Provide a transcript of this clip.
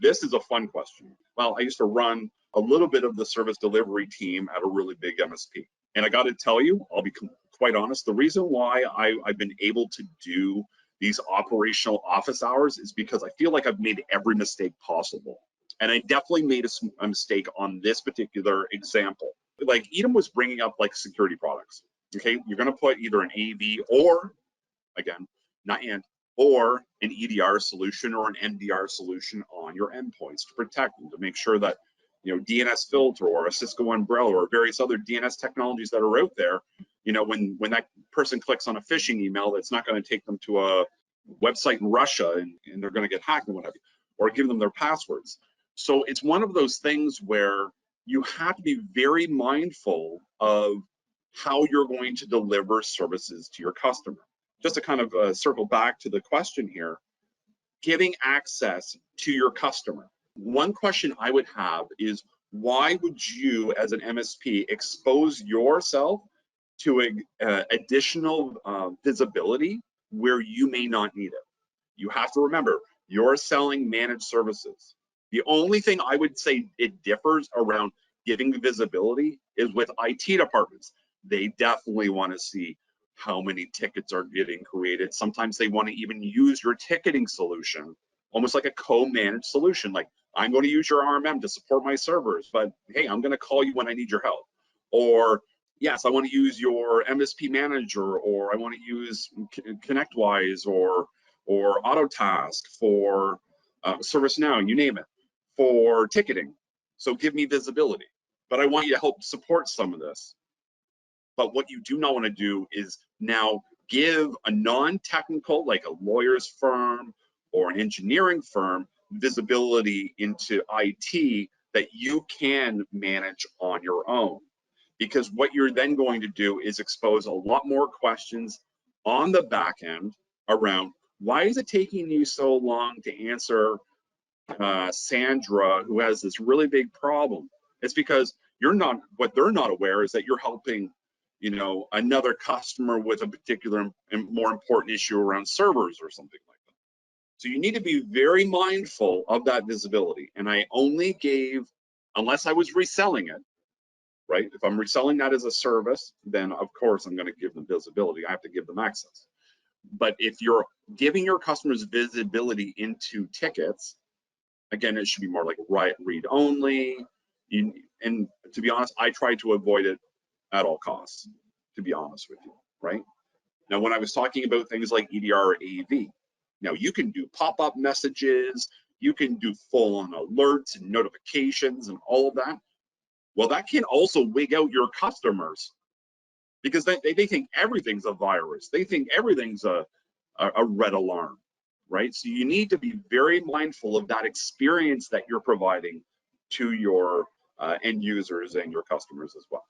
this is a fun question. Well, I used to run a little bit of the service delivery team at a really big MSP. And I got to tell you, I'll be quite honest, the reason why I've been able to do these operational office hours is because I feel like I've made every mistake possible. And I definitely made a mistake on this particular example. Like Edom was bringing up like security products. Okay, you're going to put either an AV or, again, or an EDR solution or an MDR solution on your endpoints to protect them, to make sure that, you know, DNS filter or a Cisco umbrella or various other DNS technologies that are out there, you know, when that person clicks on a phishing email, that's not going to take them to a website in Russia and they're going to get hacked and whatever, or give them their passwords. So it's one of those things where you have to be very mindful of how you're going to deliver services to your customer. Just to kind of circle back to the question here, giving access to your customer. One question I would have is, why would you as an MSP expose yourself to additional visibility where you may not need it? You have to remember, you're selling managed services. The only thing I would say it differs around giving visibility is with IT departments. They definitely want to see how many tickets are getting created. Sometimes they want to even use your ticketing solution, almost like a co-managed solution. Like, I'm going to use your RMM to support my servers, but hey, I'm going to call you when I need your help. Or yes, I want to use your MSP manager, or I want to use ConnectWise or Autotask for ServiceNow, you name it, for ticketing. So give me visibility, but I want you to help support some of this. But what you do not want to do is now give a non-technical, like a lawyer's firm or an engineering firm, visibility into IT that you can manage on your own. Because what you're then going to do is expose a lot more questions on the back end around, why is it taking you so long to answer Sandra, who has this really big problem? It's because what they're not aware is that you're helping, you know, another customer with a particular and more important issue around servers or something like that. So you need to be very mindful of that visibility. And I only gave, unless I was reselling it, right? If I'm reselling that as a service, then of course I'm going to give them visibility. I have to give them access. But if you're giving your customers visibility into tickets, again, it should be more like read only. And to be honest, I try to avoid it at all costs, to be honest with you, right? Now, when I was talking about things like EDR or AV, now you can do pop-up messages, you can do full-on alerts and notifications and all of that. Well, that can also wig out your customers because they think everything's a virus. They think everything's a red alarm, right? So you need to be very mindful of that experience that you're providing to your end users and your customers as well.